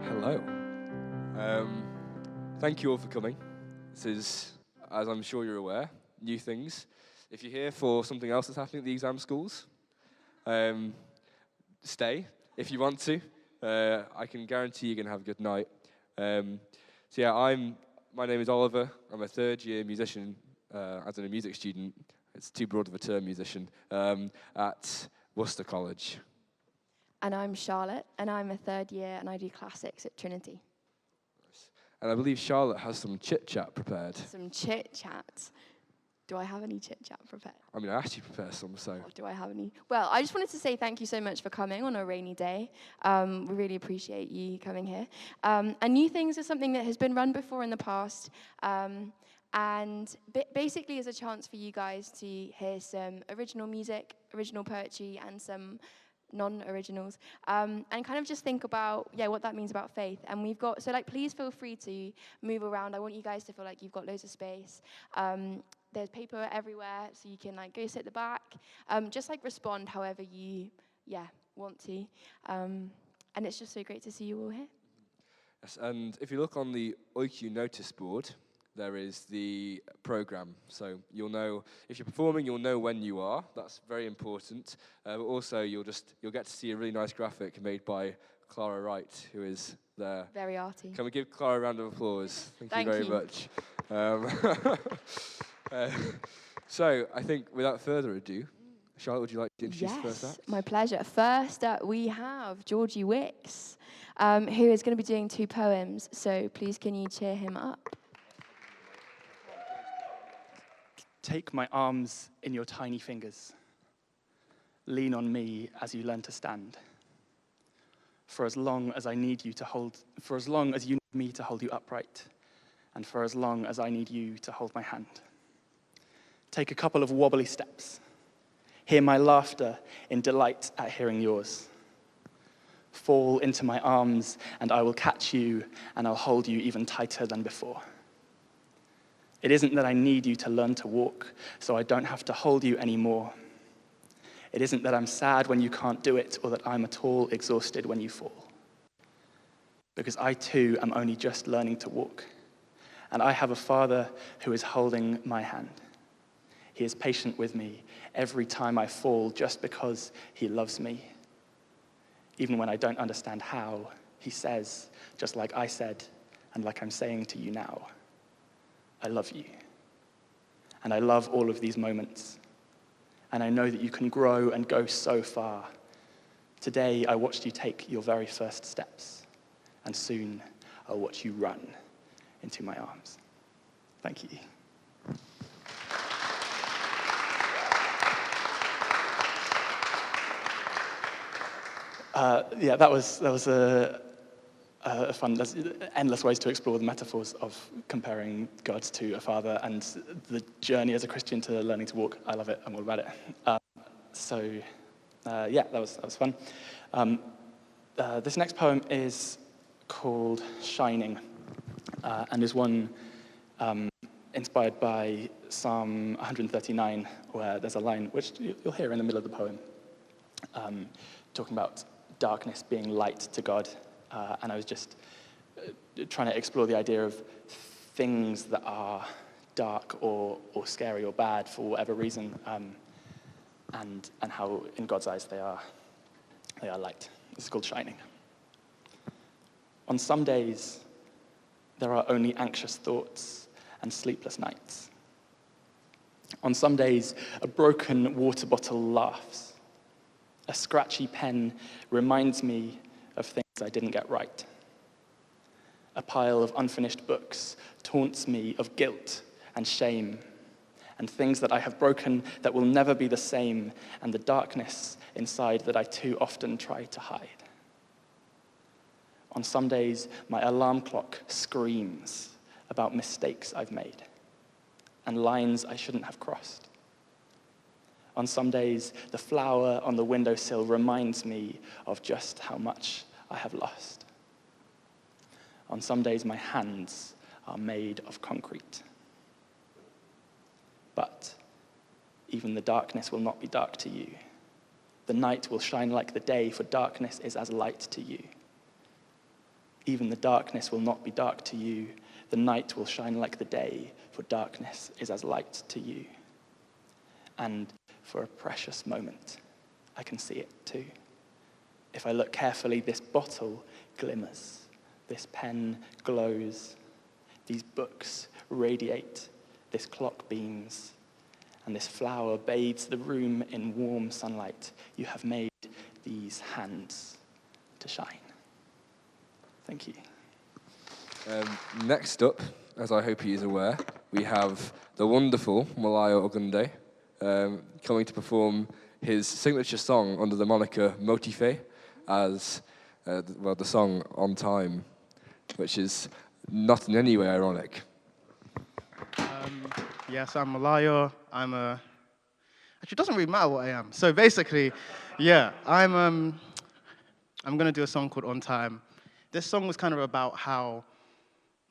Hello. Thank you all for coming. This is, as I'm sure you're aware, new things. If you're here for something else that's happening at the exam schools, stay if you want to. I can guarantee you're going to have a good night. My name is Oliver. I'm a third-year musician, as in a music student. It's too broad of a term, musician, at Worcester College. And I'm Charlotte, and I'm a third year, and I do classics at Trinity. And I believe Charlotte has some chit-chat prepared. Some chit-chat. Do I have any chit-chat prepared? I mean, I asked you to prepare some, so... Or do I have any? Well, I just wanted to say thank you so much for coming on a rainy day. We really appreciate you coming here. And New Things is something that has been run before in the past, and basically is a chance for you guys to hear some original music, original poetry, and some non-originals, and kind of just think about, what that means about faith. And we've got, please feel free to move around. I want you guys to feel like you've got loads of space. There's paper everywhere, so you can, go sit at the back. Just, respond however you, want to. And it's just so great to see you all here. Yes, and if you look on the OICCU notice board, there is the program. So you'll know, if you're performing, you'll know when you are. That's very important. But also, you'll get to see a really nice graphic made by Clara Wright, who is there. Very arty. Can we give Clara a round of applause? Thank you very much. So I think without further ado, Charlotte, would you like to introduce the first act? Yes, my pleasure. First up, we have Georgie Wicks, who is going to be doing 2 poems. So please, can you cheer him up? Take my arms in your tiny fingers. Lean on me as you learn to stand. For as long as I need you to hold, for as long as you need me to hold you upright, and for as long as I need you to hold my hand. Take a couple of wobbly steps. Hear my laughter in delight at hearing yours. Fall into my arms, and I will catch you, and I'll hold you even tighter than before. It isn't that I need you to learn to walk, so I don't have to hold you anymore. It isn't that I'm sad when you can't do it, or that I'm at all exhausted when you fall. Because I too am only just learning to walk, and I have a Father who is holding my hand. He is patient with me every time I fall, just because he loves me. Even when I don't understand how, he says, just like I said, and like I'm saying to you now, I love you. And I love all of these moments. And I know that you can grow and go so far. Today, I watched you take your very first steps. And soon, I'll watch you run into my arms. Thank you. That was a fun. There's endless ways to explore the metaphors of comparing God to a father and the journey as a Christian to learning to walk. I love it. I'm all about it. That was fun. This next poem is called Shining, and is one inspired by Psalm 139, where there's a line which you'll hear in the middle of the poem, talking about darkness being light to God. And I was just trying to explore the idea of things that are dark or scary or bad for whatever reason, and how in God's eyes they are light. This is called Shining. On some days, there are only anxious thoughts and sleepless nights. On some days, a broken water bottle laughs. A scratchy pen reminds me of things I didn't get right. A pile of unfinished books taunts me of guilt and shame, and things that I have broken that will never be the same, and the darkness inside that I too often try to hide. On some days, my alarm clock screams about mistakes I've made, and lines I shouldn't have crossed. On some days, the flower on the windowsill reminds me of just how much I have lost. On some days, my hands are made of concrete. But even the darkness will not be dark to you. The night will shine like the day, for darkness is as light to you. Even the darkness will not be dark to you. The night will shine like the day, for darkness is as light to you. And for a precious moment, I can see it too. If I look carefully, this bottle glimmers, this pen glows, these books radiate, this clock beams, and this flower bathes the room in warm sunlight. You have made these hands to shine. Thank you. Next up, as I hope he is aware, we have the wonderful Molayo Ogunde coming to perform his signature song under the moniker Motife as, the song On Time, which is not in any way ironic. Yes, I'm Molayo. Actually, it doesn't really matter what I am. So basically, yeah, I'm going to do a song called On Time. This song was kind of about how,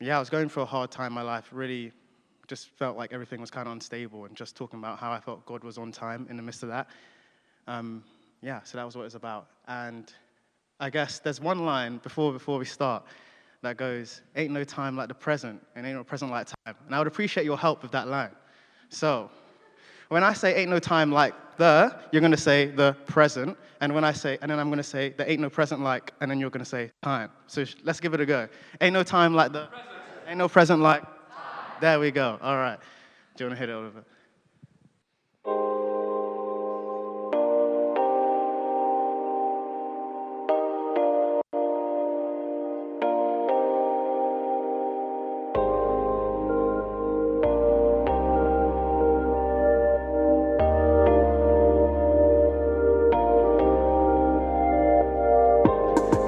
I was going through a hard time in my life, really just felt like everything was kind of unstable, and just talking about how I felt God was on time in the midst of that. So that was what it was about. And I guess there's one line before we start that goes, ain't no time like the present, and ain't no present like time. And I would appreciate your help with that line. So, when I say ain't no time like the, you're gonna say the present, and then I'm gonna say there ain't no present like, and then you're gonna say time. So let's give it a go. Ain't no time like the present. Ain't no present like time. There we go. All right. Do you wanna hit it over?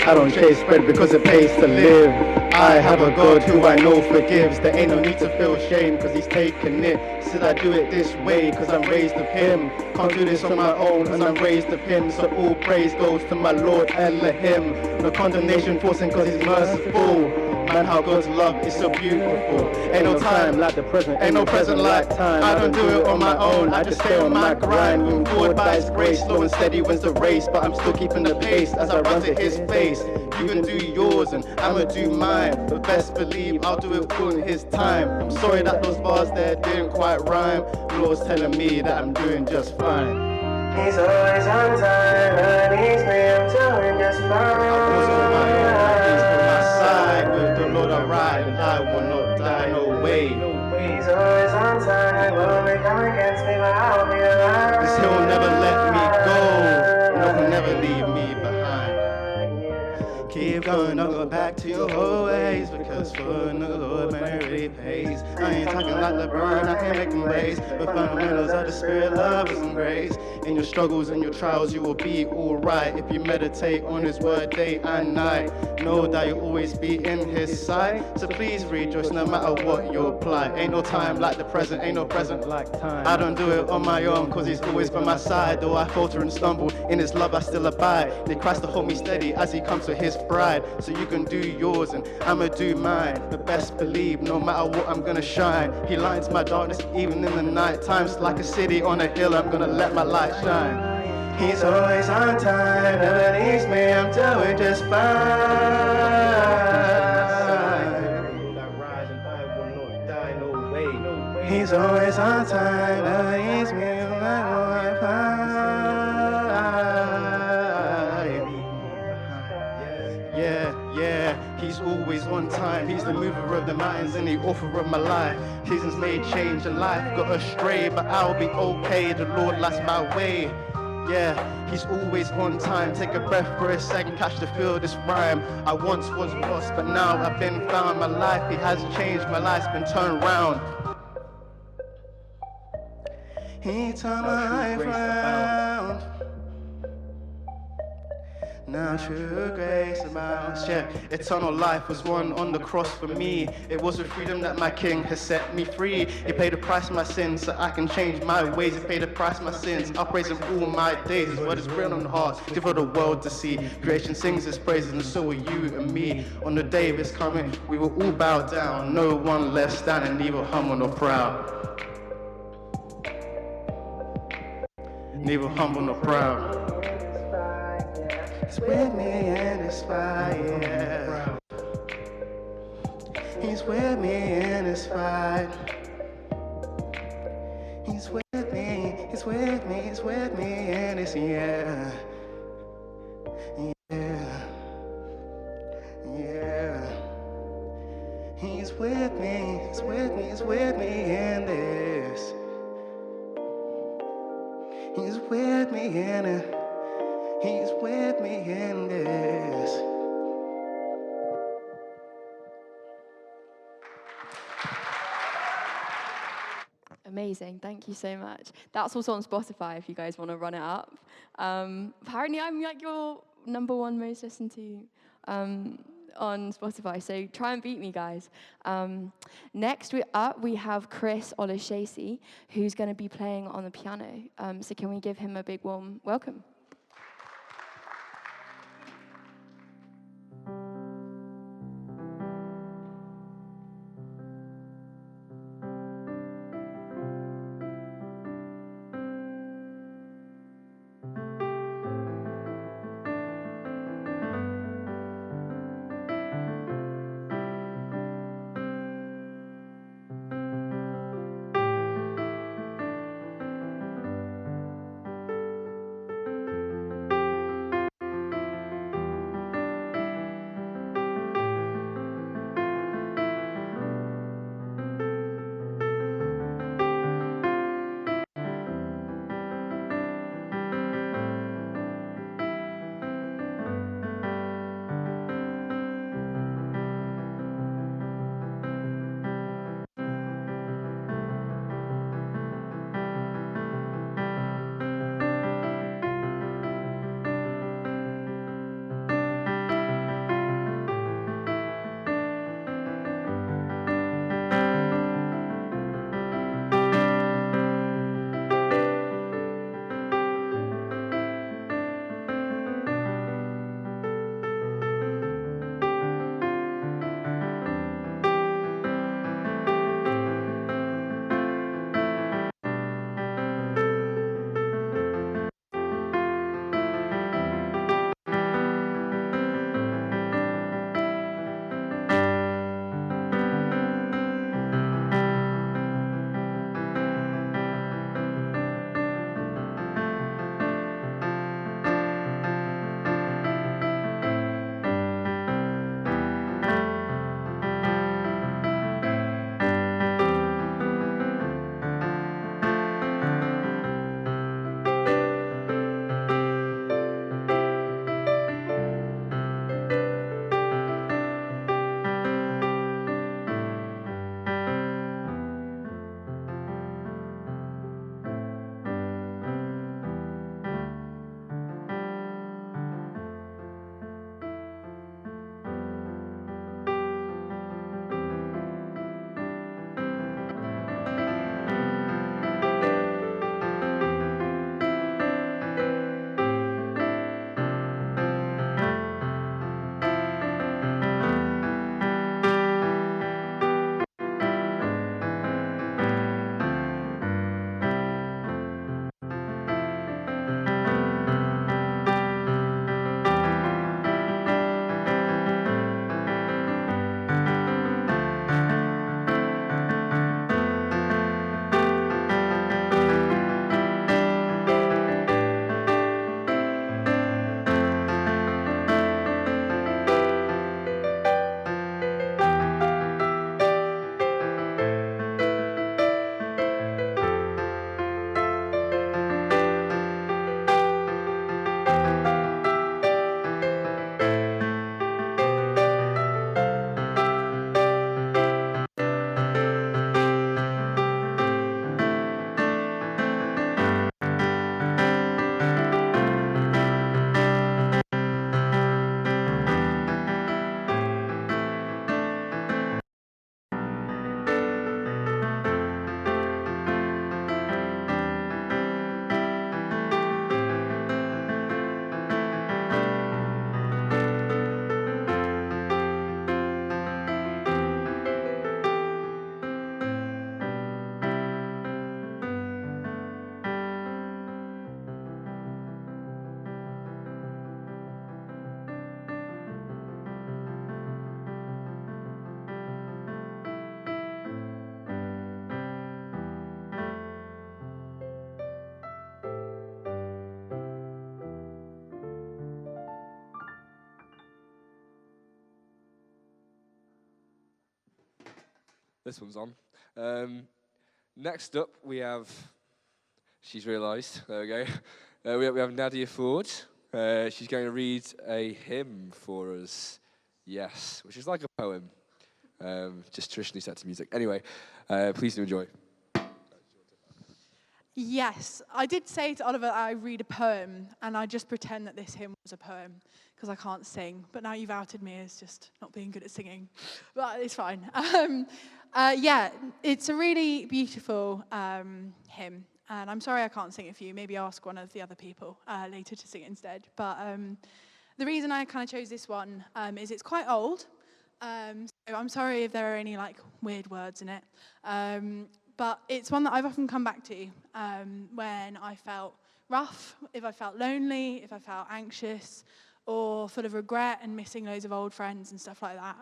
I don't chase bread because it pays to live. I have a God who I know forgives. There ain't no need to feel shame because he's taken it. Said I do it this way because I'm raised of him. Can't do this on my own and I'm raised of him. So all praise goes to my Lord Elohim. No condemnation forcing because he's merciful. Man, how God's love is so beautiful. Ain't no time like the present, ain't no present like time. I don't do it on my own, I just stay on my grind. Moving forward by his grace, slow and steady wins the race. But I'm still keeping the pace as I run to his face. You can do yours and I'ma do mine. But best believe I'll do it all in his time. I'm sorry that those bars there didn't quite rhyme. Lord's telling me that I'm doing just fine. He's always on time, and he's me, I'm doing just fine. With the Lord I ride, and I will not die, no way. He's always on time, when they come against me, but I'll be alive. Cause he'll never let me go, no, he'll never leave me behind. Keep going, don't go back to your old ways, because for the Lord, man, it really pays. I ain't talking like LeBron, I can't make them raise, but fundamentals of the spirit, love and grace. In your struggles and your trials, you will be alright if you meditate on his word day and night. Know that you'll always be in his sight, so please rejoice no matter what your plight. Ain't no time like the present, ain't no present like time. I don't do it on my own, cause he's always by my side. Though I falter and stumble, in his love I still abide. Need Christ to hold me steady as he comes to his bride. So you can do yours and I'ma do mine. But best believe, no matter what, I'm gonna shine. He lights my darkness even in the night times. Like a city on a hill, I'm gonna let my light shine. He's always on time, never leaves me, I'm doing just fine. He's always on time, never leaves me, I'm fine. Yeah, he's always on time. He's the mover of the mountains and the author of my life. Seasons may change and life got astray, but I'll be okay, the Lord lights my way. Yeah, he's always on time. Take a breath for a second, catch the feel of this rhyme. I once was lost, but now I've been found. My life, he has changed, my life's been turned around. He turned my life around. Now true grace abounds. Yeah, eternal life was won on the cross for me. It was with freedom that my King has set me free. He paid the price for my sins so I can change my ways. He paid the price for my sins. I'll praise him all my days. His word is written on the hearts, for the world to see. Creation sings his praises and so will you and me. On the day of his coming, we will all bow down. No one left standing, neither humble nor proud. Neither humble nor proud. It's with me and it's fire. satisfied. He's with me, he's with me, he's with me in this, yeah. Yeah. Yeah. He's with me, he's with me, he's with me in this. He's with me in it. He's with me in this. Amazing, thank you so much. That's also on Spotify if you guys want to run it up. Apparently I'm like your #1 most listened to on Spotify, so try and beat me, guys. Next we have Chris Olusesi, who's going to be playing on the piano. So can we give him a big warm welcome? This one's on. Next up, we have, she's realised, there we go. We have Nadia Ford. She's going to read a hymn for us. Yes, which is like a poem, just traditionally set to music. Anyway, please do enjoy. Yes, I did say to Oliver I read a poem, and I just pretend that this hymn was a poem, because I can't sing. But now you've outed me as just not being good at singing. But it's fine. Yeah, it's a really beautiful hymn. And I'm sorry I can't sing it for you. Maybe ask one of the other people later to sing it instead. But the reason I kind of chose this one is it's quite old. So I'm sorry if there are any like weird words in it. But it's one that I've often come back to when I felt rough, if I felt lonely, if I felt anxious, or full of regret and missing loads of old friends and stuff like that.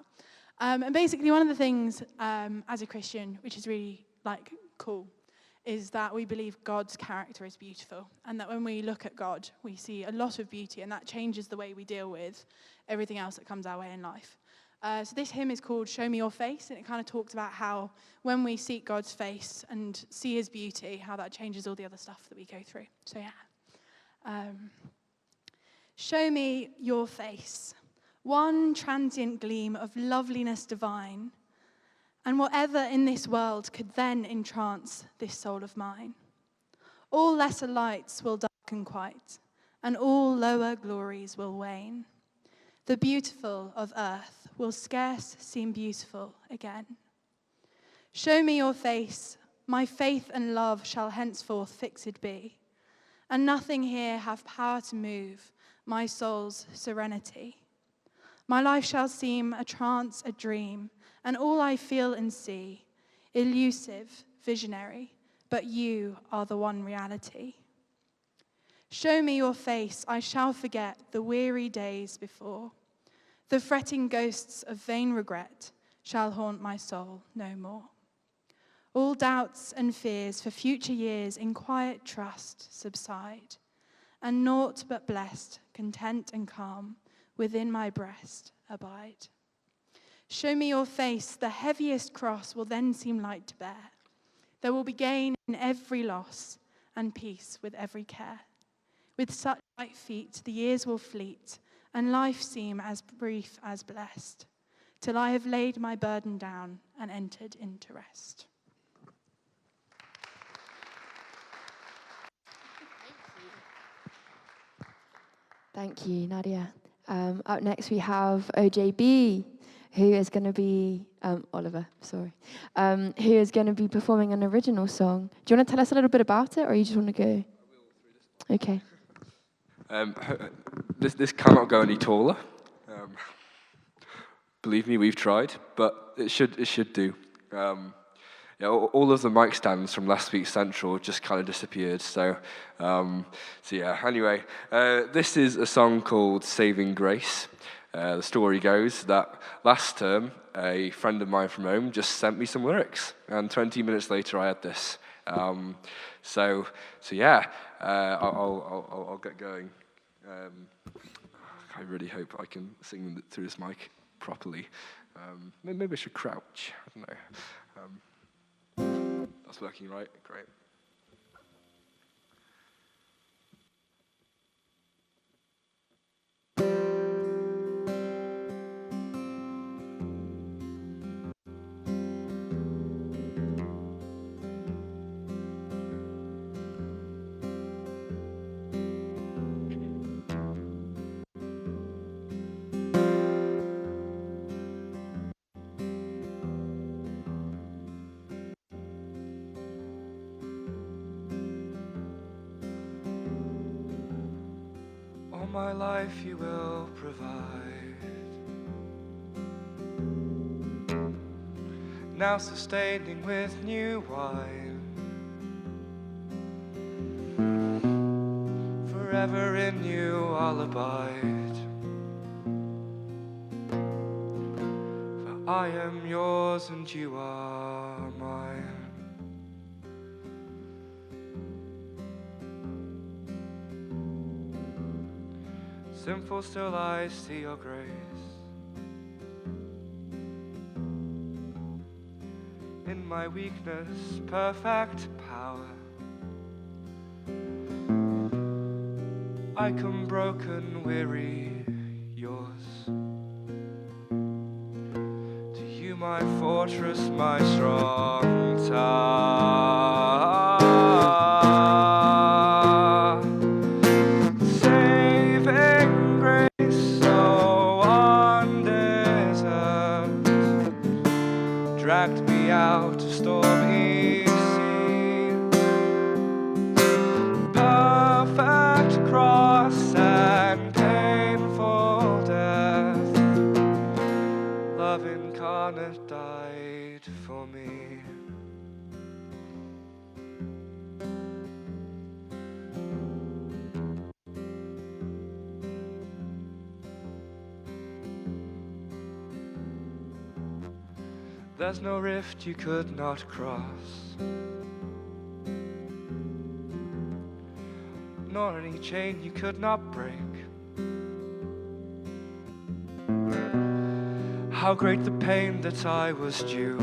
And basically one of the things as a Christian, which is really like cool, is that we believe God's character is beautiful, and that when we look at God, we see a lot of beauty, and that changes the way we deal with everything else that comes our way in life. So this hymn is called Show Me Your Face, and it kind of talks about how when we seek God's face and see his beauty, how that changes all the other stuff that we go through. So yeah. Show me your face, one transient gleam of loveliness divine, and whatever in this world could then entrance this soul of mine. All lesser lights will darken quite, and all lower glories will wane. The beautiful of earth will scarce seem beautiful again. Show me your face, my faith and love shall henceforth fixed be, and nothing here have power to move my soul's serenity. My life shall seem a trance, a dream, and all I feel and see, elusive, visionary, but you are the one reality. Show me your face, I shall forget the weary days before. The fretting ghosts of vain regret shall haunt my soul no more. All doubts and fears for future years in quiet trust subside, and naught but blessed, content and calm within my breast abide. Show me your face, the heaviest cross will then seem light to bear. There will be gain in every loss and peace with every care. With such light feet the years will fleet, and life seem as brief as blessed, till I have laid my burden down and entered into rest. Thank you, Nadia. Up next we have OJB, who is going to be, Oliver, sorry, who is going to be performing an original song. Do you want to tell us a little bit about it, or you just want to go? Okay. This cannot go any taller. Believe me, we've tried, but it should do. Yeah, all of the mic stands from last week's Central just kind of disappeared. So yeah. Anyway, this is a song called "Saving Grace." The story goes that last term, a friend of mine from home just sent me some lyrics, and 20 minutes later, I had this. So yeah, I'll get going. I really hope I can sing them through this mic properly. Maybe I should crouch. I don't know. That's working, right? Great. All my life you will provide. Now sustaining with new wine. Forever in you I'll abide. For I am yours and you are mine. Sinful still I see your grace. in my weakness, perfect power. I come broken, weary, yours. To you my fortress, my strong tower. Saving grace so undeserved, dragged me out of stormy sea. Perfect cross and painful death, love incarnate died for me. There's no rift you could not cross, nor any chain you could not break. How great the pain that I was due.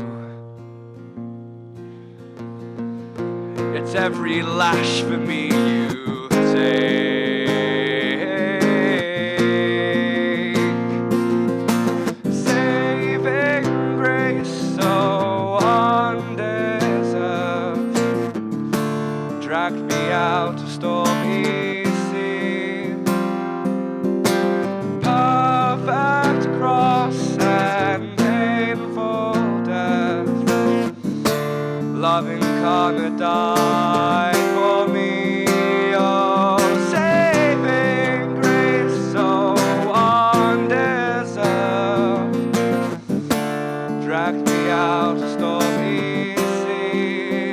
It's every lash for me you take. Saving grace so undeserved, dragged me out of stormy sea. Perfect cross and painful death, love incarnate died for me. Oh, saving grace so undeserved, dragged me out of stormy sea.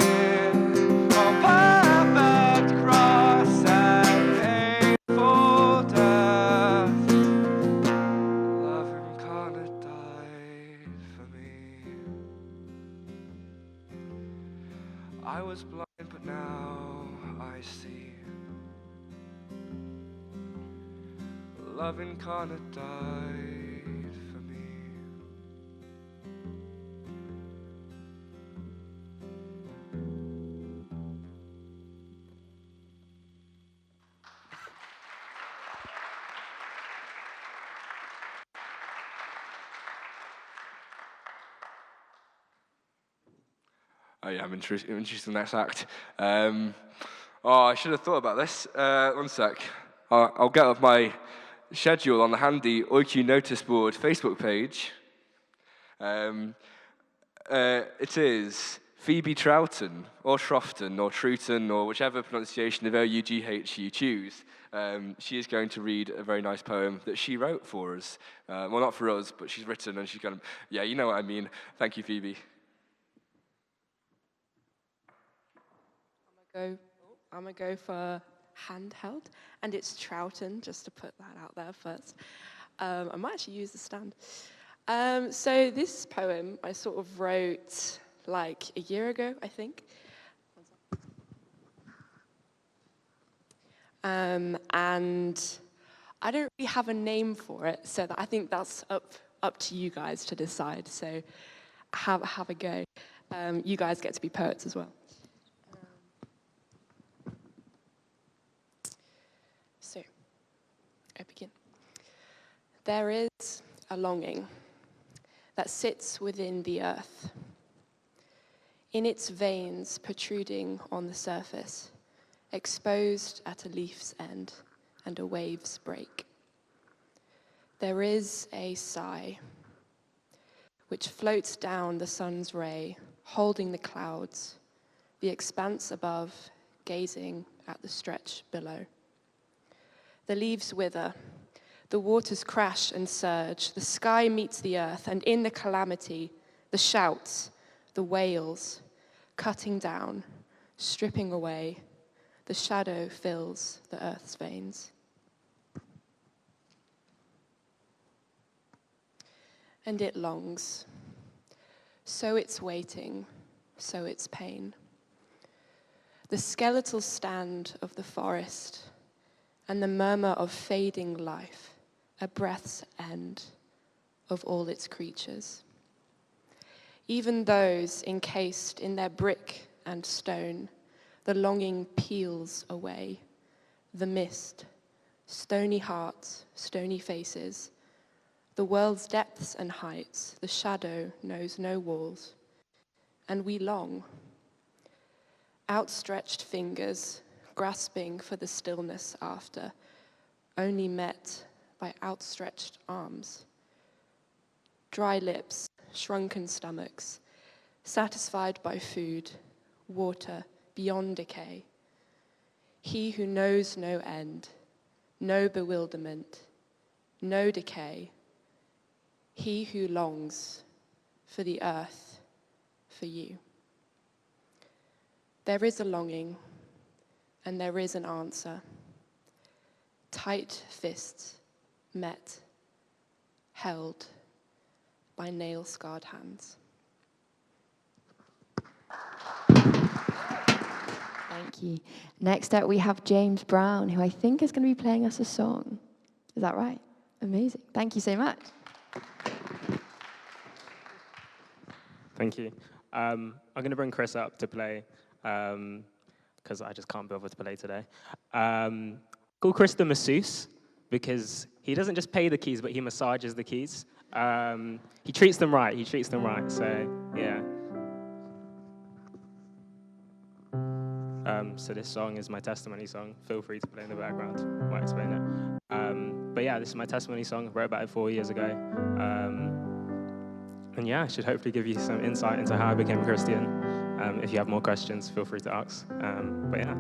Oh, perfect cross and painful death, love incarnate died for me. I was blind, but now I see. Love incarnate died for me. Oh yeah, I'm introducing the next act. I should have thought about this. One sec. I'll get up my schedule on the handy OICCU notice board Facebook page. It is Phoebe Troughton, or Troughton, or Troughton, or whichever pronunciation of O-U-G-H you choose. She is going to read a very nice poem that she wrote for us. Well, not for us, but she's written, and she's going to, yeah, you know what I mean. Thank you, Phoebe. I'm gonna go for handheld, and it's Troughton, just to put that out there first. I might actually use the stand. So this poem I sort of wrote like a year ago, I think. And I don't really have a name for it, so I think that's up to you guys to decide. So have a go. You guys get to be poets as well. So I begin. There is a longing that sits within the earth, in its veins protruding on the surface, exposed at a leaf's end and a wave's break. There is a sigh which floats down the sun's ray, holding the clouds, the expanse above, gazing at the stretch below. The leaves wither, the waters crash and surge, the sky meets the earth, and in the calamity, the shouts, the wails, cutting down, stripping away, the shadow fills the earth's veins. And it longs, so it's waiting, so it's pain. The skeletal stand of the forest and the murmur of fading life, a breath's end of all its creatures. Even those encased in their brick and stone, the longing peels away. The mist, stony hearts, stony faces, the world's depths and heights, the shadow knows no walls. And we long. Outstretched fingers, grasping for the stillness after, only met by outstretched arms. Dry lips, shrunken stomachs, satisfied by food, water, beyond decay. He who knows no end, no bewilderment, no decay. He who longs for the earth, for you. There is a longing, and there is an answer. Tight fists met, held by nail-scarred hands. Thank you. Next up, we have James Brown, who I think is going to be playing us a song. Is that right? Amazing. Thank you so much. Thank you. I'm going to bring Chris up to play, because I just can't be bothered to play today. Call Chris the masseuse, because he doesn't just pay the keys, but he massages the keys. He treats them right. So, yeah. So this song is my testimony song. Feel free to play in the background. Might explain it. But yeah, this is my testimony song. I wrote about it 4 years ago. And yeah, I should hopefully give you some insight into how I became a Christian. If you have more questions, feel free to ask. But yeah.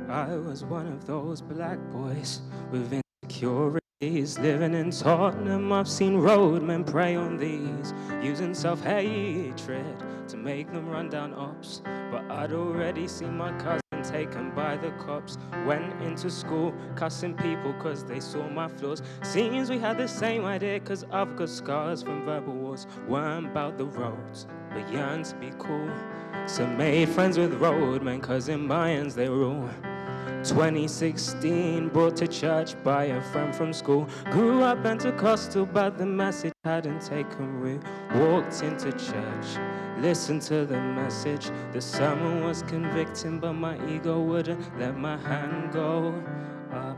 I was one of those black boys with insecurities, living in Tottenham. I've seen roadmen prey on these, using self-hatred to make them run down ops. But I'd already seen my cousin taken by the cops. Went into school cussing people cause they saw my flaws. Seems we had the same idea cause I've got scars from verbal wars. Weren't about the roads, but yearned to be cool. So made friends with roadmen cause in Mayans they rule. 2016, brought to church by a friend from school. Grew up Pentecostal, but the message hadn't taken root. Walked into church, listened to the message. The sermon was convicting, but my ego wouldn't let my hand go up.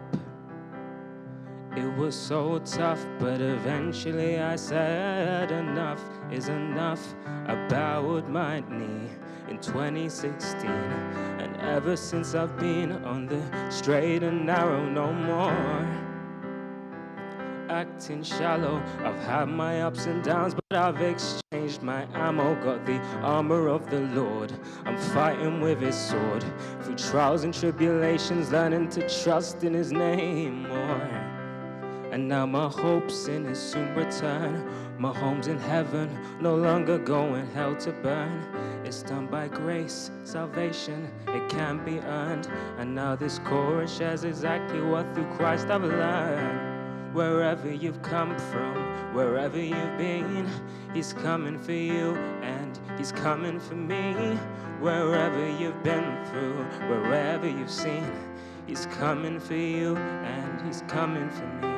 It was so tough, but eventually I said enough is enough. I bowed my knee in 2016, and ever since I've been on the straight and narrow no more. Acting shallow, I've had my ups and downs, but I've exchanged my ammo. Got the armor of the Lord, I'm fighting with his sword. Through trials and tribulations, learning to trust in his name more. And now my hope's in his soon return. My home's in heaven, no longer going hell to burn. It's done by grace, salvation, it can't be earned. And now this chorus shares exactly what through Christ I've learned. Wherever you've come from, wherever you've been, he's coming for you and he's coming for me. Wherever you've been through, wherever you've seen, he's coming for you and he's coming for me.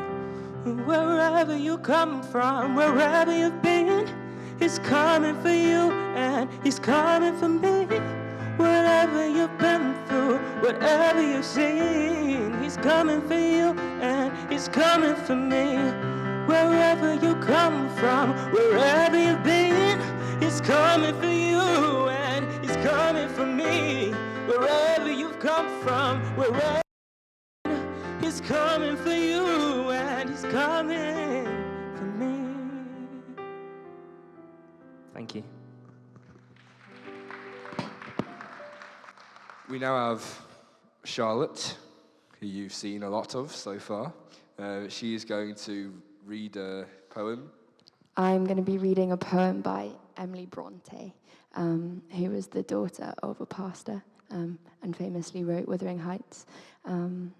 Wherever you come from, wherever you've been, he's coming for you and he's coming for me. Whatever you've been through, whatever you've seen, he's coming for you and he's coming for me. Wherever you come from, wherever you've been, he's coming for you and he's coming for me. Wherever you've come from, wherever he's coming for you and he's coming for me. Thank you. We now have Charlotte, who you've seen a lot of so far. She is going to read a poem. I'm going to be reading a poem by Emily Bronte, who was the daughter of a pastor and famously wrote Wuthering Heights. One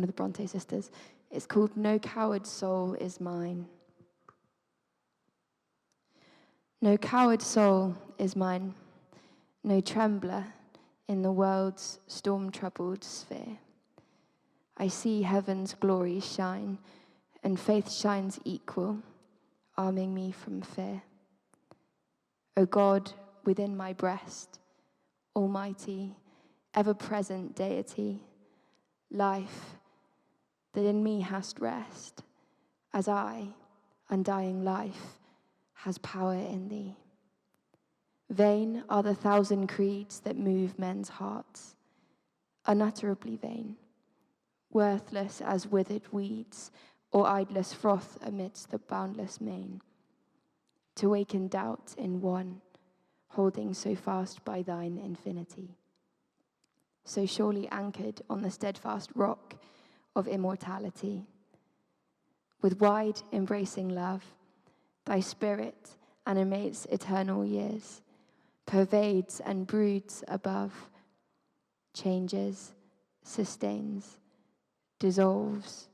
of the Bronte sisters. It's called No Coward Soul Is Mine. No coward soul is mine, no trembler in the world's storm-troubled sphere. I see heaven's glories shine, and faith shines equal, arming me from fear. O God, within my breast, almighty, ever-present deity, life that in me hast rest, as I, undying life, has power in thee. Vain are the thousand creeds that move men's hearts, unutterably vain, worthless as withered weeds, or idless froth amidst the boundless main, to waken doubt in one, holding so fast by thine infinity, so surely anchored on the steadfast rock of immortality. With wide embracing love, thy spirit animates eternal years, pervades and broods above, changes, sustains, dissolves,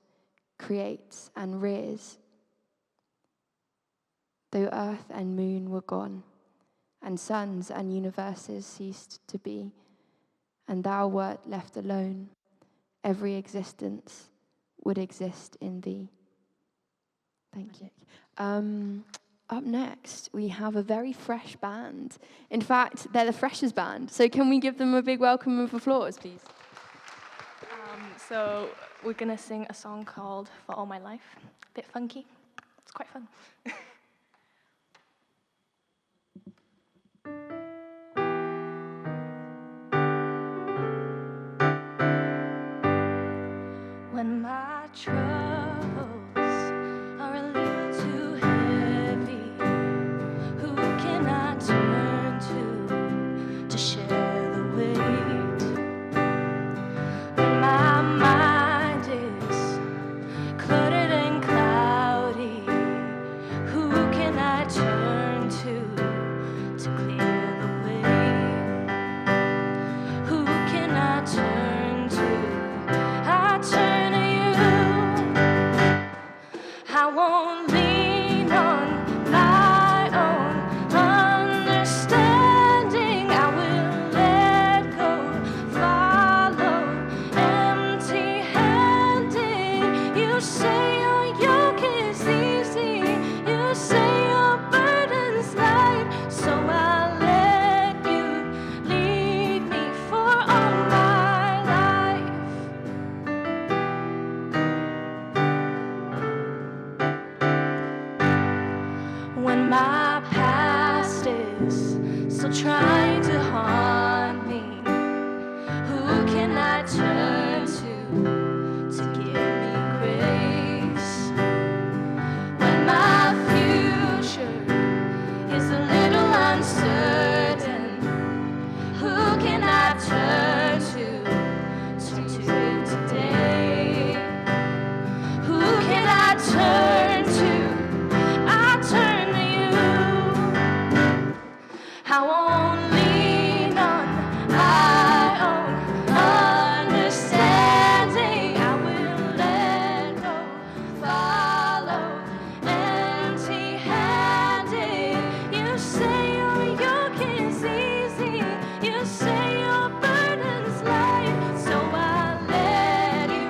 creates and rears. Though earth and moon were gone, and suns and universes ceased to be, and thou wert left alone, every existence would exist in thee. Thank you. Up next, we have a very fresh band. In fact, they're the freshers band. So can we give them a big welcome of applause, please? So we're going to sing a song called For All My Life. A bit funky. It's quite fun. When my troubles are a little too heavy, who can I turn to share the weight? When my mind is cluttered and cloudy, who can I turn to clear the way? Who can I turn to? I turn to you. I won't lean on my own understanding. I will let go, follow empty-handed. You say your yoke is easy, you say your burden's light, so I'll let you lead me for all my life. When my past is still trying to haunt me, who can I turn to give me grace? When my future is a little uncertain, who can I turn to today? Who can I turn to? I turn to you. I won't lean on my own understanding. I will let go, follow empty-handed. You say your yoke is easy, you say your burden's light, so I'll let you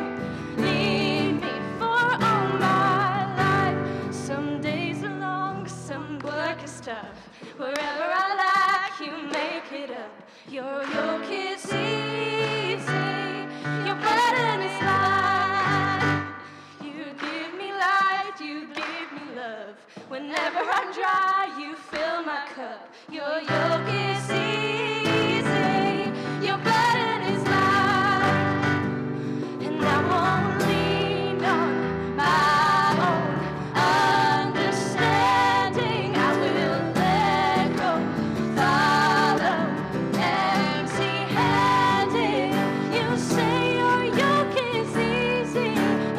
lead me for all my life. Some days are long, some work is tough. Wherever I lack, you make it up. Your yoke is easy, your burden is light. You give me light, you give me love. Whenever I'm dry, you fill my cup. Your yoke is easy, your burden is light. And I won't lean on my own understanding. I will let go, follow empty-handed. You say your yoke is easy,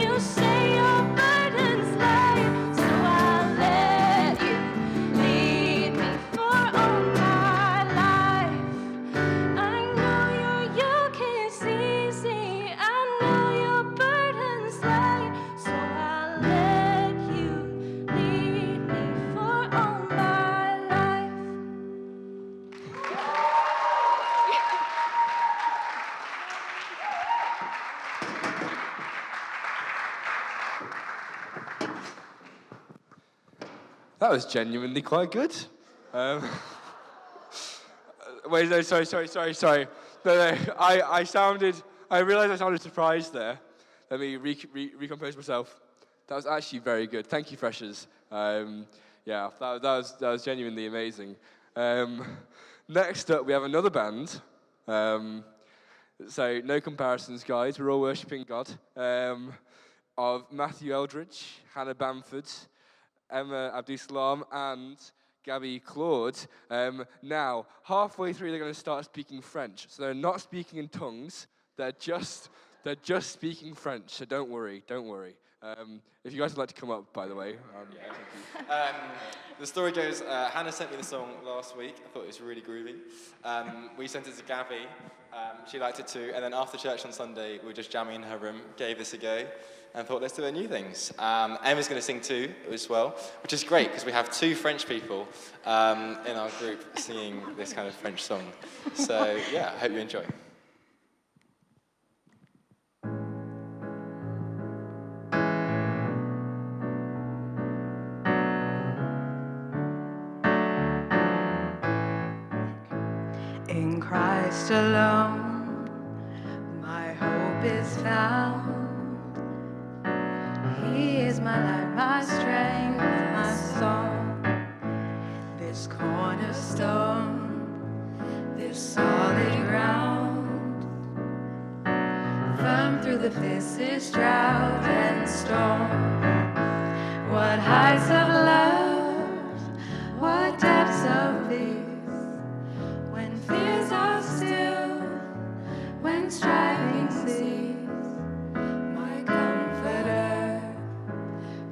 you say your burden's light, so I'll let you lead me for all my life. That was genuinely quite good. Wait, no, sorry. No, I realised I sounded surprised there. Let me recompose myself. That was actually very good. Thank you, freshers. Yeah, that was genuinely amazing. Next up, we have another band. So, no comparisons, guys. We're all worshipping God. Of Matthew Eldridge, Hannah Bamford, Emma Aldoussalame, and Gabby Claude. Now, halfway through, they're going to start speaking French. So they're not speaking in tongues. They're just speaking French. So don't worry. If you guys would like to come up, by the way. Thank you. The story goes, Hannah sent me the song last week. I thought it was really groovy. We sent it to Gabby. She liked it too. And then after church on Sunday, we were just jamming in her room, gave this a go, and thought, let's do new things. Emma's going to sing too as well, which is great because we have 2 French people in our group singing this kind of French song. So yeah, I hope you enjoy. In Christ alone, my hope is found. He is my light, my strength, my song. This cornerstone, this solid ground, firm through the fiercest drought and storm. What heights of love, what depths of peace. When fears are still, when striving cease, my comforter,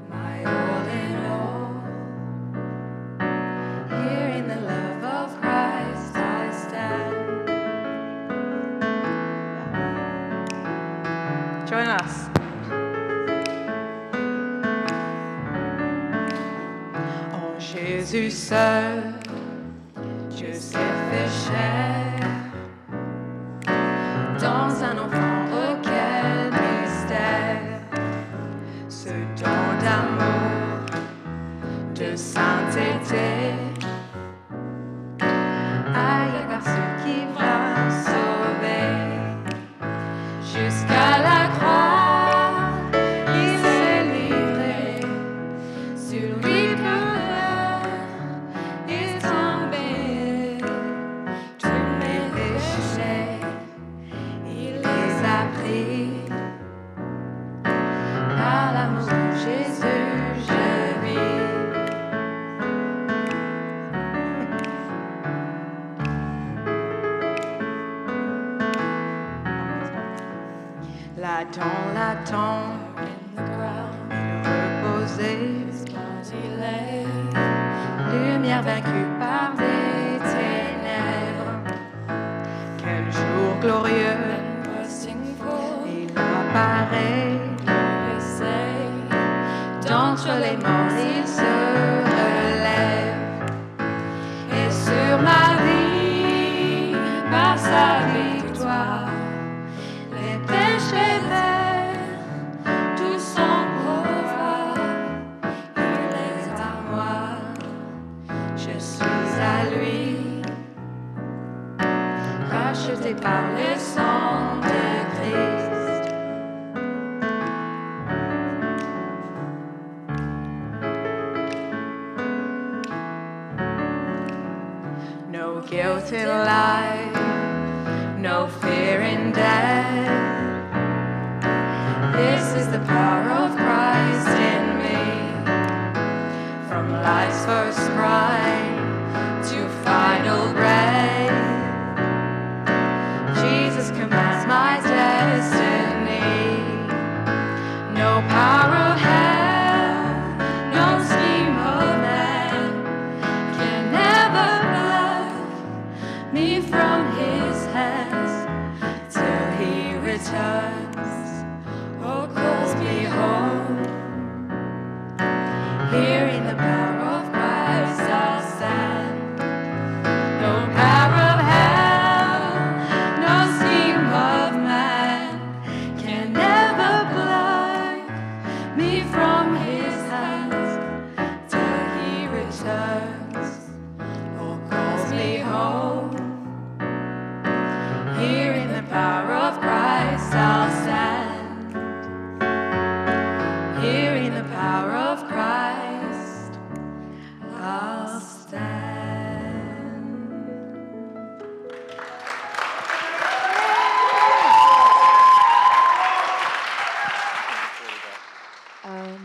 my all in all. Here in the love of Christ I stand. Join us. En Jésus seul, Dieu s'est fait chair, dans un enfant, oh quel mystère, ce don d'amour, de sainteté, aïe par ce qui va sauver, jusqu'à la croix, il s'est livré, sur lui cruel est tombé. Par l'amour de Jésus, je vis. Là dans la tombe, il reposait, il est lumière vaincue par des ténèbres. Quel jour glorieux, il apparaît, d'entre les morts il se relève, et sur ma vie, par sa victoire, les péchés verts, tout son pouvoir, il est à moi, je suis à lui, racheté par le sang de Christ. No guilt in life, no fear in death. This is the power of Christ in me. From life's first prime to final breath, Jesus commands my destiny. No power of hell, no scheme of man can ever me from his hands till he returns or calls me home. Here in the power of Christ I stand. No power of hell, no scheme of man can ever blind me from his hands till he returns.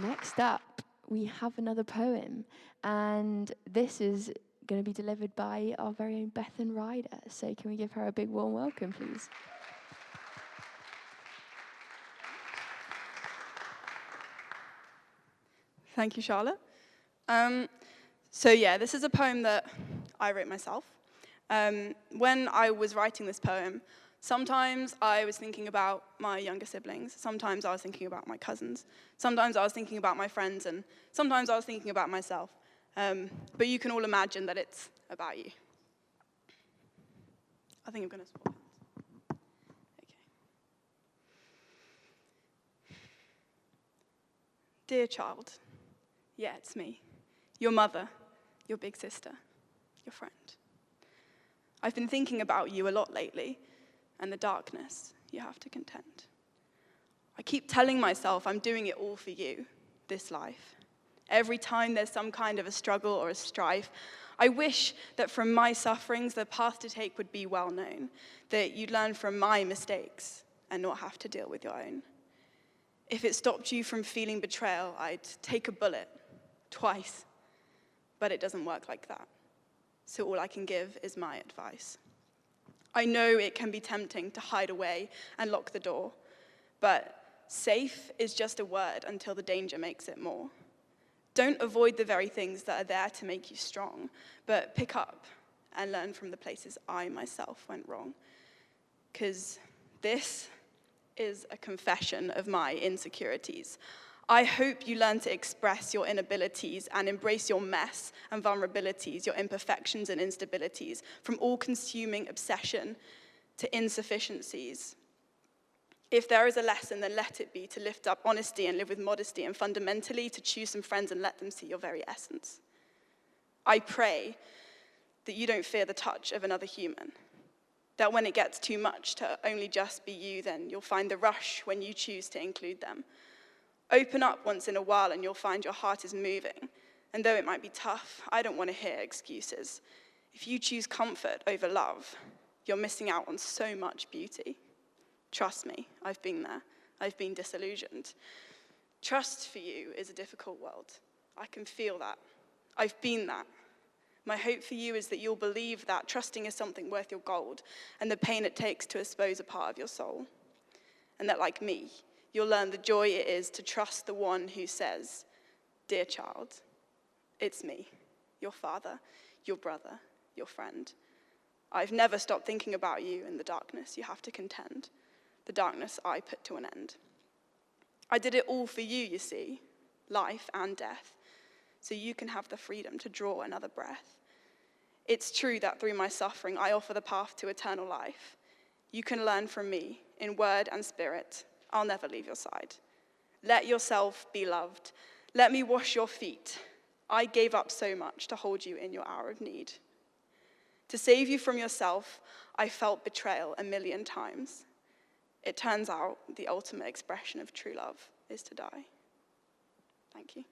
Next up, we have another poem, and this is going to be delivered by our very own Bethan Ryder. So can we give her a big warm welcome, please? Thank you, Charlotte. This is a poem that I wrote myself. When I was writing this poem, sometimes I was thinking about my younger siblings, sometimes I was thinking about my cousins, sometimes I was thinking about my friends, and sometimes I was thinking about myself. But you can all imagine that it's about you. I think I'm going to swap hands. Okay. Dear child, yeah, it's me, your mother, your big sister, your friend. I've been thinking about you a lot lately, and the darkness you have to contend. I keep telling myself I'm doing it all for you, this life. Every time there's some kind of a struggle or a strife, I wish that from my sufferings the path to take would be well known, that you'd learn from my mistakes and not have to deal with your own. If it stopped you from feeling betrayal, I'd take a bullet, twice, but it doesn't work like that. So all I can give is my advice. I know it can be tempting to hide away and lock the door, but safe is just a word until the danger makes it more. Don't avoid the very things that are there to make you strong, but pick up and learn from the places I myself went wrong. 'Cause this is a confession of my insecurities. I hope you learn to express your inabilities and embrace your mess and vulnerabilities, your imperfections and instabilities, from all-consuming obsession to insufficiencies. If there is a lesson, then let it be to lift up honesty and live with modesty, and fundamentally to choose some friends and let them see your very essence. I pray that you don't fear the touch of another human, that when it gets too much to only just be you, then you'll find the rush when you choose to include them. Open up once in a while and you'll find your heart is moving. And though it might be tough, I don't want to hear excuses. If you choose comfort over love, you're missing out on so much beauty. Trust me, I've been there. I've been disillusioned. Trust for you is a difficult world. I can feel that. I've been that. My hope for you is that you'll believe that trusting is something worth your gold and the pain it takes to expose a part of your soul. And that, like me, you'll learn the joy it is to trust the one who says, dear child, it's me, your father, your brother, your friend. I've never stopped thinking about you in the darkness you have to contend, the darkness I put to an end. I did it all for you, you see, life and death, so you can have the freedom to draw another breath. It's true that through my suffering, I offer the path to eternal life. You can learn from me in word and spirit. I'll never leave your side. Let yourself be loved. Let me wash your feet. I gave up so much to hold you in your hour of need. To save you from yourself, I felt betrayal 1,000,000 times. It turns out the ultimate expression of true love is to die. Thank you.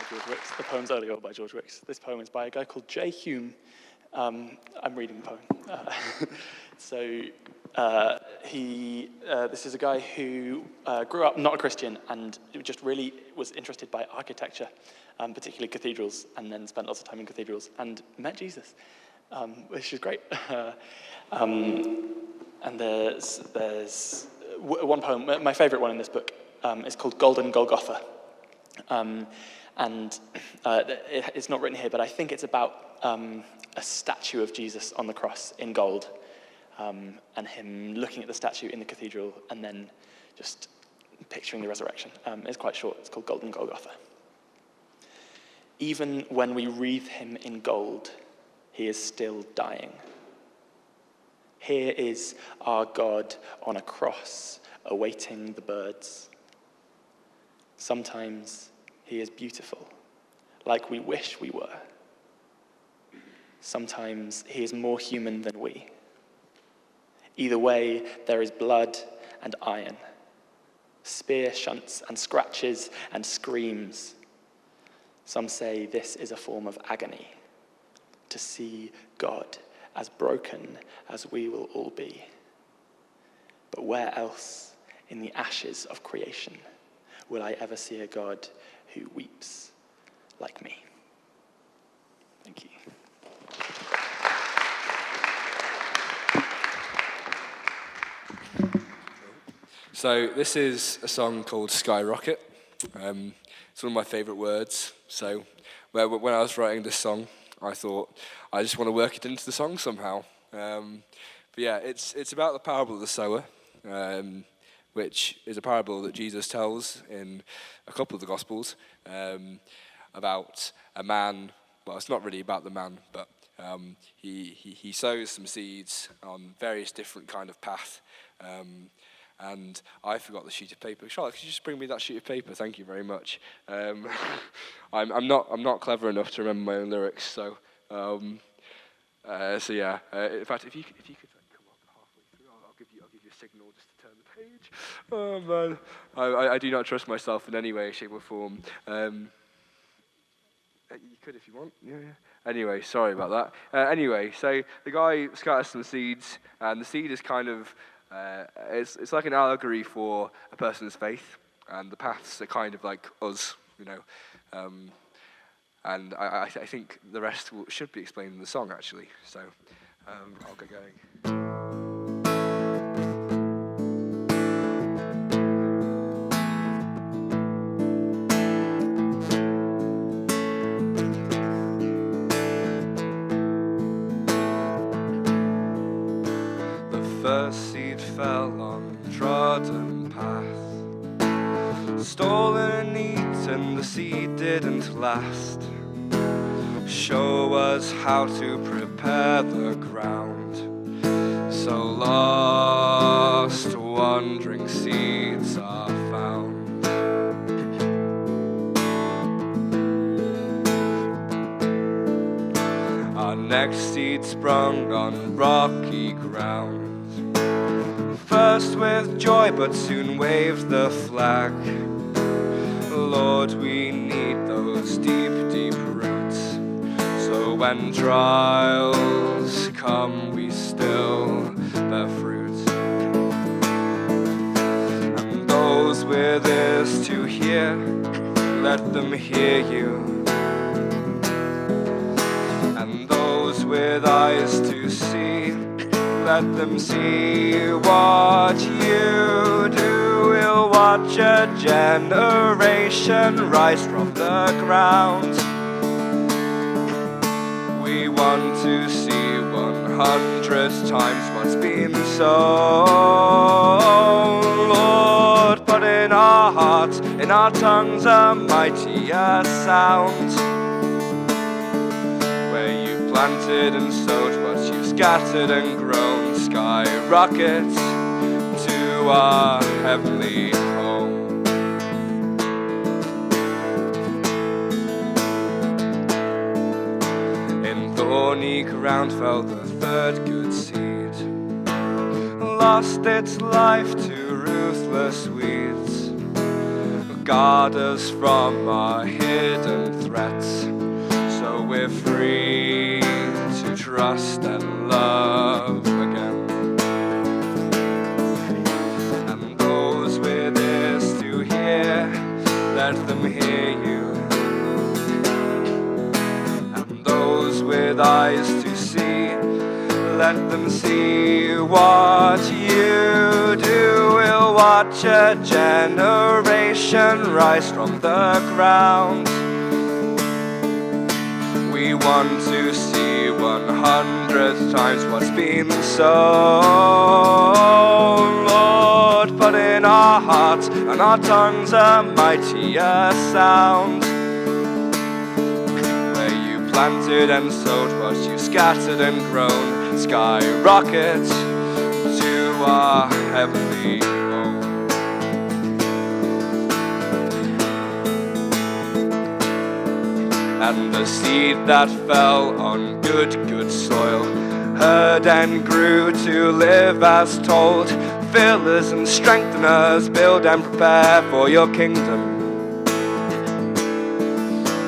George Wicks. The poem's earlier by George Wicks. This poem is by a guy called J. Hume. I'm reading the poem. This is a guy who grew up not a Christian and just really was interested by architecture, particularly cathedrals, and then spent lots of time in cathedrals and met Jesus, which is great. And there's one poem, my favorite one in this book, is called Golden Golgotha. It's not written here, but I think it's about a statue of Jesus on the cross in gold, and him looking at the statue in the cathedral and then just picturing the resurrection. It's quite short. It's called Golden Golgotha. Even when we wreathe him in gold, he is still dying. Here is our God on a cross, awaiting the birds. Sometimes he is beautiful, like we wish we were. Sometimes he is more human than we. Either way, there is blood and iron, spear shunts and scratches and screams. Some say this is a form of agony, to see God as broken as we will all be. But where else in the ashes of creation will I ever see a God who weeps like me? Thank you. So this is a song called Skyrocket. It's one of my favourite words. So when I was writing this song, I thought I just want to work it into the song somehow. But yeah, it's about the parable of the sower, which is a parable that Jesus tells in a couple of the Gospels about a man. Well, it's not really about the man, but he sows some seeds on various different kind of path. And I forgot the sheet of paper. Charlotte, could you just bring me that sheet of paper? Thank you very much. I'm not clever enough to remember my own lyrics, so yeah. In fact, if you could come up halfway through, I'll give you a signal just to turn the page. Oh man, I do not trust myself in any way, shape, or form. You could if you want. Yeah. Anyway, sorry about that. Anyway, so the guy scatters some seeds, and the seed is kind of. It's like an allegory for a person's faith, and the paths are kind of like us, you know. And I think the rest should be explained in the song, actually. So I'll get going. First seed fell on trodden path, stolen and eaten, the seed didn't last. Show us how to prepare the ground, so lost, wandering seeds are found. Our next seed sprung on rocky ground, first with joy, but soon waved the flag. Lord, we need those deep, deep roots, so when trials come, we still bear fruit. And those with ears to hear, let them hear you. And those with eyes to see, let them see what you do. We'll watch a generation rise from the ground. We want to see 100 times what's been sown. Lord, put in our hearts, in our tongues, a mightier sound. Where you planted and sowed what you scattered and grown, skyrocket to our heavenly home. In thorny ground fell the third good seed, lost its life to ruthless weeds. Guard us from our hidden threats, so we're free to trust and love again. And those with ears to hear, let them hear you. And those with eyes to see, let them see what you do. We'll watch a generation rise from the ground. We want to see 100 times what's been sown. Lord, put in our hearts and our tongues a mightier sound. Where you planted and sowed what you scattered and grown, skyrocket to our heavenly home. And the seed that fell on good soil heard and grew to live as told. Fill us and strengthen us, build and prepare for your kingdom.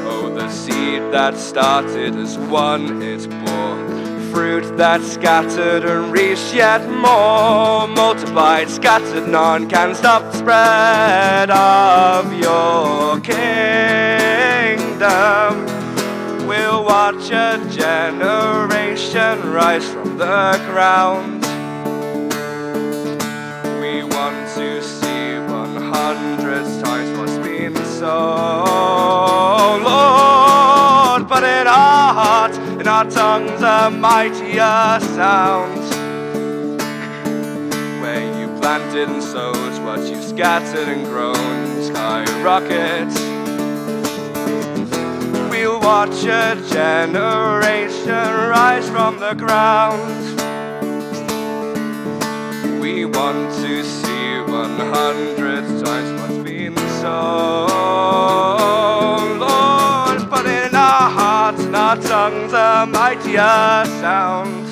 Oh, the seed that started as one it bore fruit that's scattered and reached yet more. Multiplied, scattered, none can stop the spread of your kingdom. We'll watch a generation rise from the ground. We want to see 100 times what's been sown, Lord. But in our hearts, in our tongues, a mightier sound. Where you planted and sowed, what you scattered and grown, skyrocket. We'll watch a generation rise from the ground. We want to see 100 times what's been sown, Lord. But in our hearts and our tongues, a mightier sound.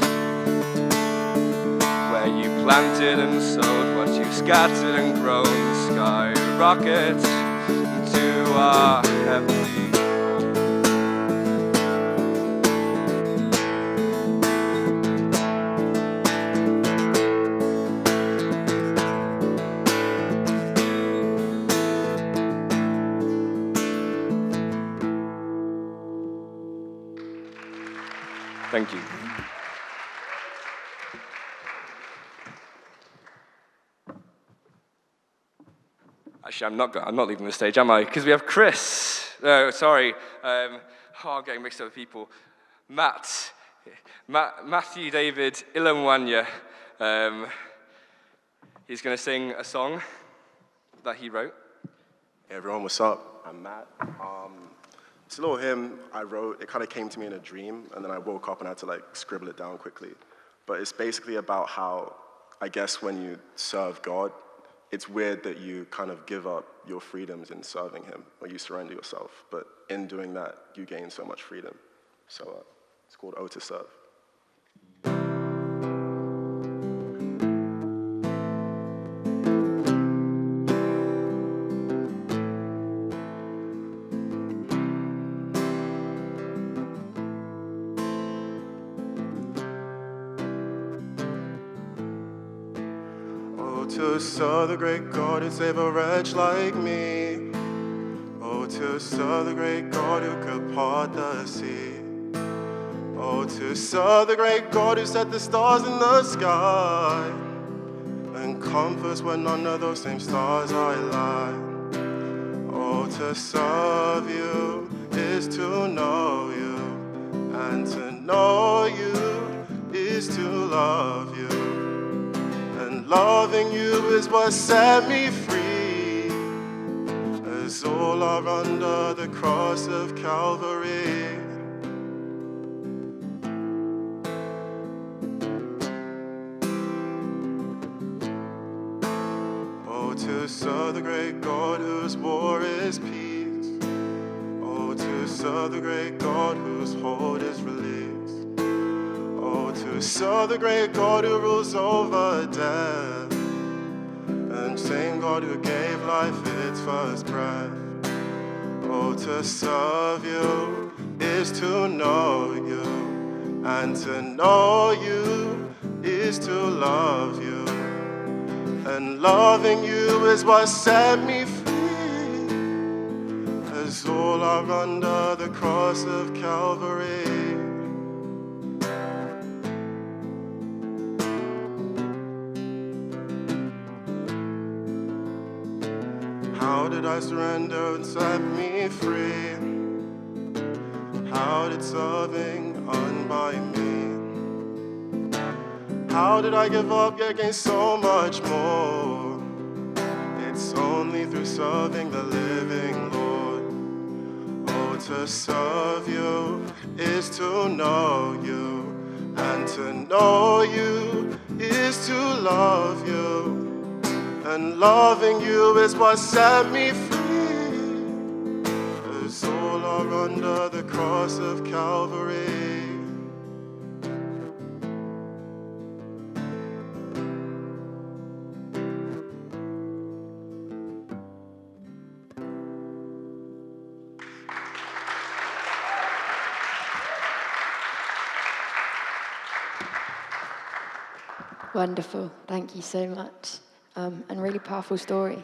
Where you planted and sowed, what you scattered and grown, skyrocket to our heavenly. Thank you. Actually, I'm not leaving the stage, am I? Because we have Chris. No, sorry. I'm getting mixed up with people. Matthew David Ilomuanya. He's going to sing a song that he wrote. Hey everyone, what's up? I'm Matt. It's a little hymn I wrote. It kind of came to me in a dream, and then I woke up and had to like scribble it down quickly. But it's basically about how, I guess when you serve God, it's weird that you kind of give up your freedoms in serving him, or you surrender yourself. But in doing that, you gain so much freedom. So it's called O to Serve. To serve the great God who save a wretch like me. Oh, to serve the great God who could part the sea. Oh, to serve the great God who set the stars in the sky and compass where none of those same stars I lie. Oh, to serve you is to know you, and to know you is to love you. Loving you is what set me free, as all are under the cross of Calvary. Oh, to serve the great God whose war is peace. Oh, to serve the great God whose hold is release. Oh, to serve the great God who rules over death, and same God who gave life its first breath. Oh, to serve you is to know you, and to know you is to love you. And loving you is what set me free, as all are under the cross of Calvary. How did I surrender and set me free? How did serving unbind me? How did I give up yet gain so much more? It's only through serving the living Lord. Oh, to serve you is to know you, and to know you is to love you. And loving you is what set me free, as all are under the cross of Calvary. Wonderful. Thank you so much. And really powerful story.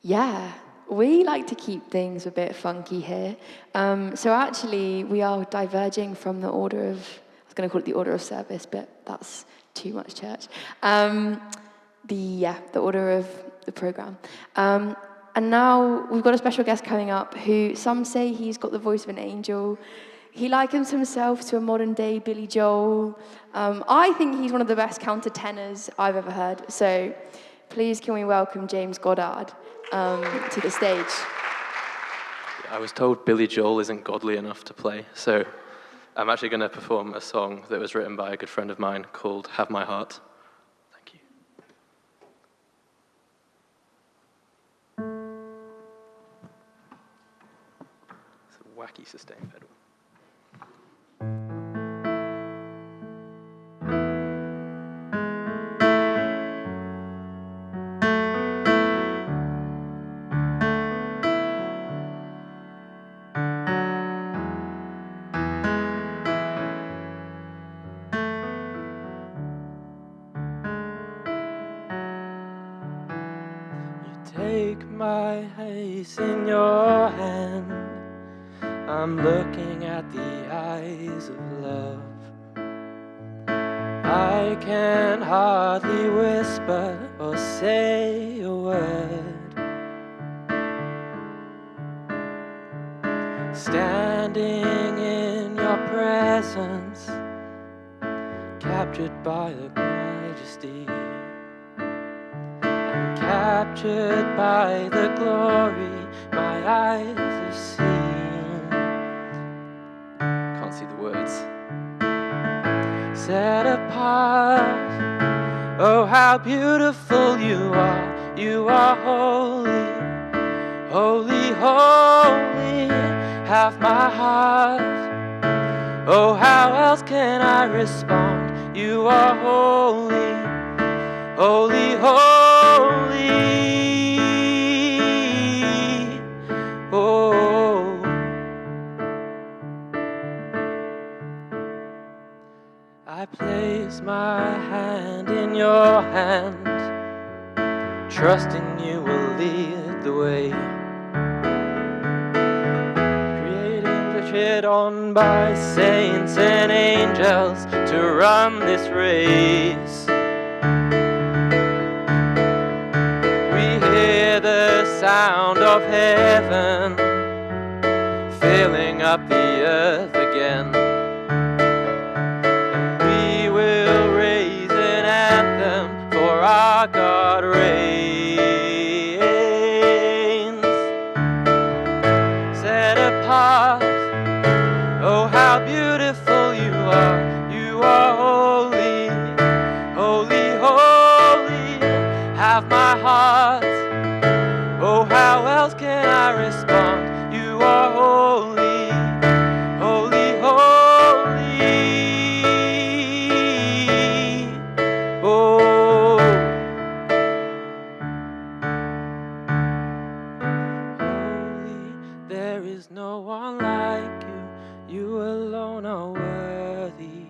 Yeah, we like to keep things a bit funky here. So actually, we are diverging from the order of, I was going to call it the order of service, but that's too much church. The order of the program. And now we've got a special guest coming up who some say he's got the voice of an angel. He likens himself to a modern day Billy Joel. I think he's one of the best countertenors I've ever heard. So please can we welcome James Goddard to the stage. I was told Billy Joel isn't godly enough to play, so I'm actually going to perform a song that was written by a good friend of mine called Have My Heart. Thank you. It's a wacky sustain pedal. Take my face in your hand. I'm looking at the eyes of love. I can hardly whisper or say a word. Standing in your presence, captured by the majesty. Captured by the glory my eyes have seen. Can't see the words. Set apart, oh how beautiful you are. You are holy, holy, holy. Have my heart, oh how else can I respond? You are holy, holy, holy. Oh, I place my hand in your hand, trusting you will lead the way. Created, cheered on by saints and angels to run this race. Hear the sound of heaven filling up the earth again. And we will raise an anthem for our God reigns. Set apart, oh how beautiful you are. You are holy, holy, holy. Have my heart, oh how else can I respond? You are holy, holy, holy. Oh, holy, there is no one like you. You alone are worthy.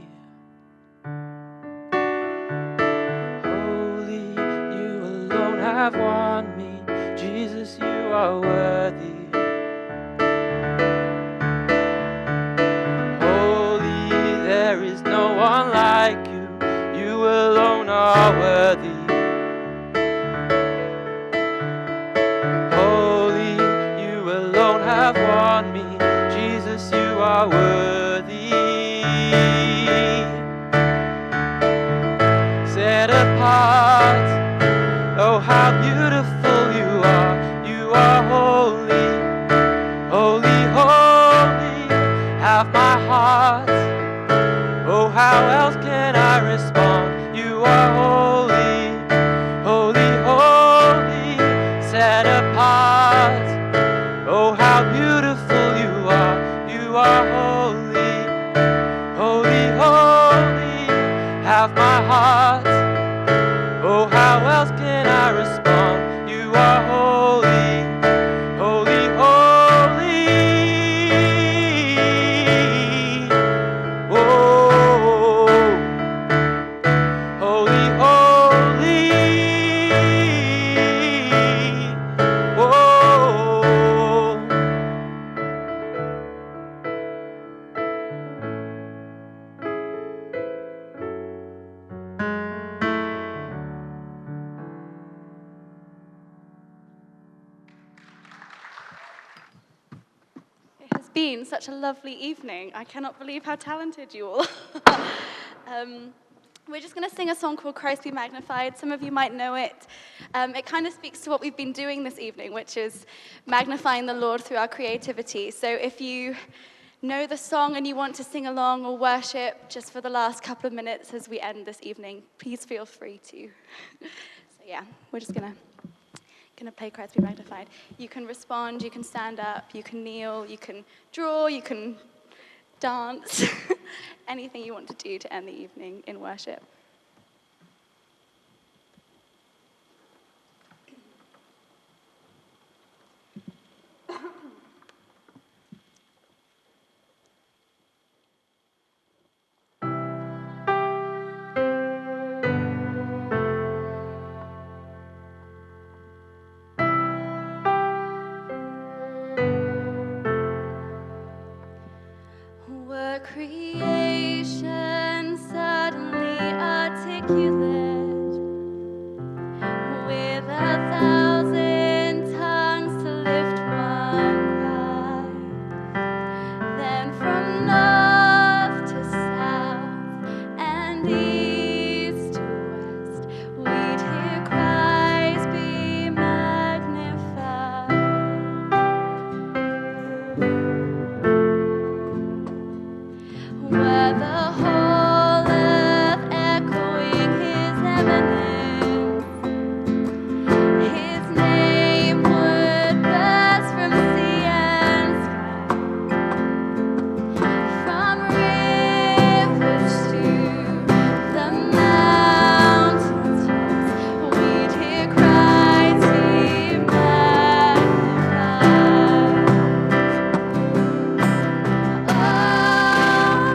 Holy, you alone have won me. Jesus, you are worthy. Holy, there is no one like you. You alone are worthy. Holy, you alone have won me. Jesus, you are worthy. Set apart, oh how beautiful you are. You are holy, holy, holy. Have my heart, oh how else can I respond? You are holy, holy, holy. Set apart, oh how beautiful you are. You are holy, holy, holy. Have my heart, oh how else can I respond? You are holy, holy, holy. Oh, been such a lovely evening. I cannot believe how talented you all are. We're just going to sing a song called Christ Be Magnified. Some of you might know it. It kind of speaks to what we've been doing this evening, which is magnifying the Lord through our creativity. So if you know the song and you want to sing along or worship just for the last couple of minutes as we end this evening, please feel free to. So yeah, we're just going to play Christ Be Magnified. You can respond, you can stand up, you can kneel, you can draw, you can dance, anything you want to do to end the evening in worship. Creation suddenly articulate with 1,000 tongues to lift one cry. Then from north to south and east to west, we'd hear Christ be magnified. Were the whole earth echoing his eminence, his name would burst from sea and sky, from rivers to the mountain tops, we'd hear Christ be magnified.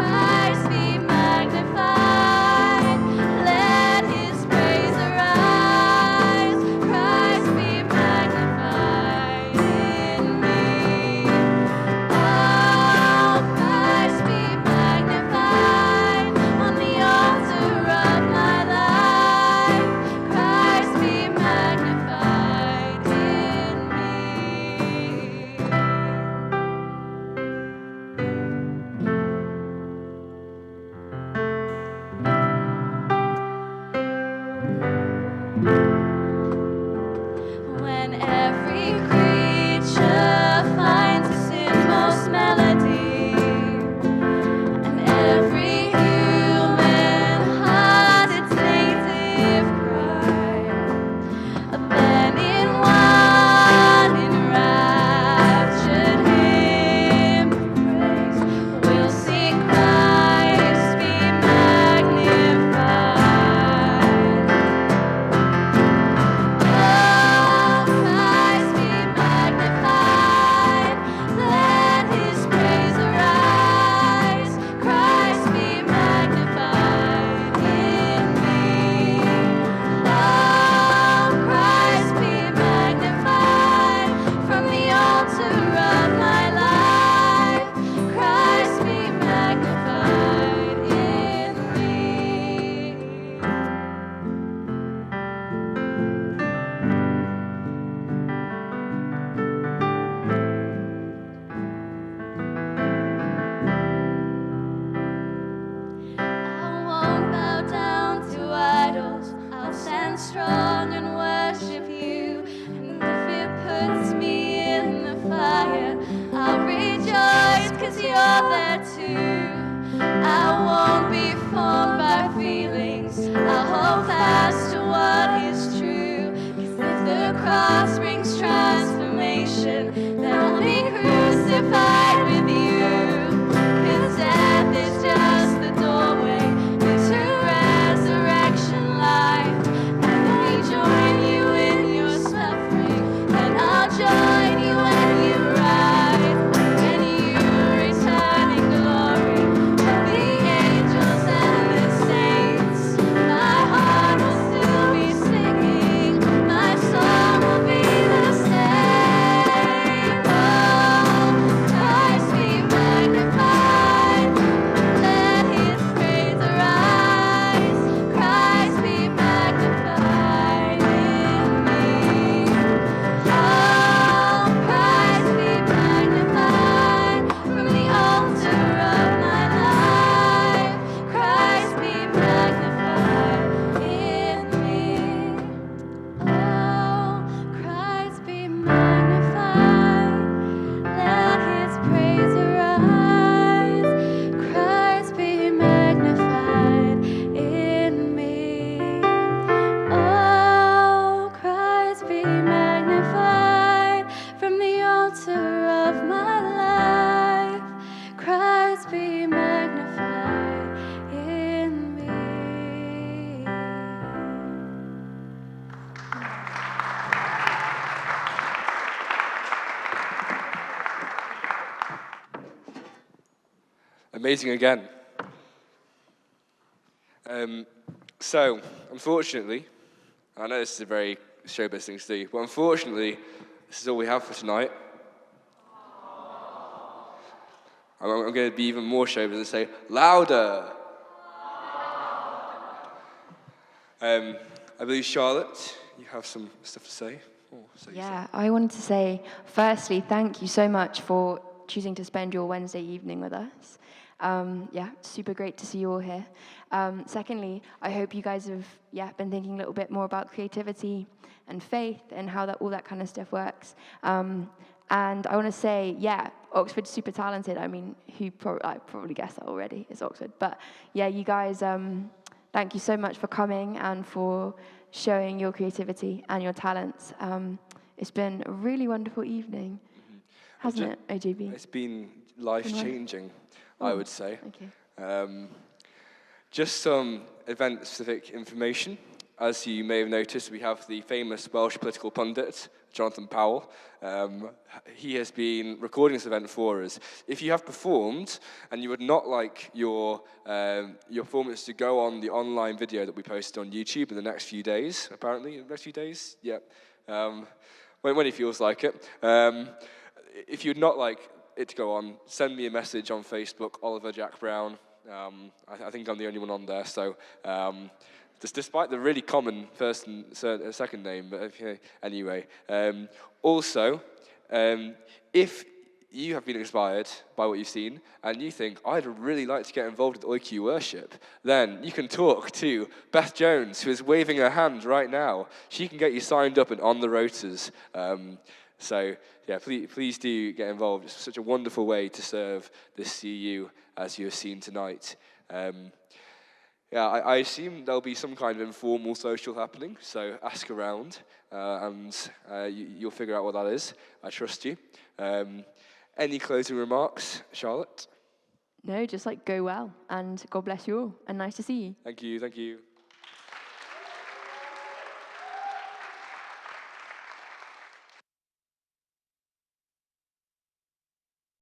Christ be magnified, let his praise arise. Christ be magnified in me. Oh, Christ be magnified on the altar of my life. Christ be magnified in me. When every creature finds its inmost melody, and every human heart its native cry, then in one enraptured hymn of praise, we'll sing Christ be magnified. Christ be magnified, let his praise arise. Christ be magnified in me. Oh, Christ be magnified from the altar of my life. Christ be magnified in me. I won't bow down to idols. I'll stand strong and worship you. And if it puts me in the fire, I'll rejoice 'cause you're there too. I won't be formed by feelings. I'll hold fast to what is true. 'Cause if the cross brings transformation, then I'll be crucified with you. 'Cause death is just the doorway into resurrection life. And we join you in your suffering, and I'll join you when you rise. When you return in glory with the angels and the saints, my heart will still be singing, my song will be the same. Oh, amazing again. So, unfortunately, I know this is a very showbiz thing to do, but unfortunately, this is all we have for tonight. I'm going to be even more showbiz and say, louder! I believe, Charlotte, you have some stuff to say. Yeah, I wanted to say, firstly, thank you so much for choosing to spend your Wednesday evening with us. Yeah, super great to see you all here. Secondly, I hope you guys have been thinking a little bit more about creativity and faith and how all that kind of stuff works. And I want to say, Oxford's super talented. I mean, I probably guessed that already, it's Oxford. But yeah, you guys, thank you so much for coming and for showing your creativity and your talents. It's been a really wonderful evening, hasn't it, OJB? It's been life-changing, I would say. Thank you. Just some event-specific information. As you may have noticed, we have the famous Welsh political pundit, Jonathan Powell. He has been recording this event for us. If you have performed and you would not like your performance to go on the online video that we posted on YouTube in the next few days, apparently, in the next few days? Yeah. When he feels like it. If you'd not like it to go on, send me a message on Facebook, Oliver Jack Brown. I think I'm the only one on there, so despite the really common first and second name, but anyway. Also, if you have been inspired by what you've seen and you think, I'd really like to get involved with OICCU worship, then you can talk to Beth Jones, who is waving her hand right now. She can get you signed up and on the rotors. So, yeah, please do get involved. It's such a wonderful way to serve this CU, as you have seen tonight. I assume there'll be some kind of informal social happening, so ask around, and you'll figure out what that is. I trust you. Any closing remarks, Charlotte? No, just go well, and God bless you all, and nice to see you. Thank you.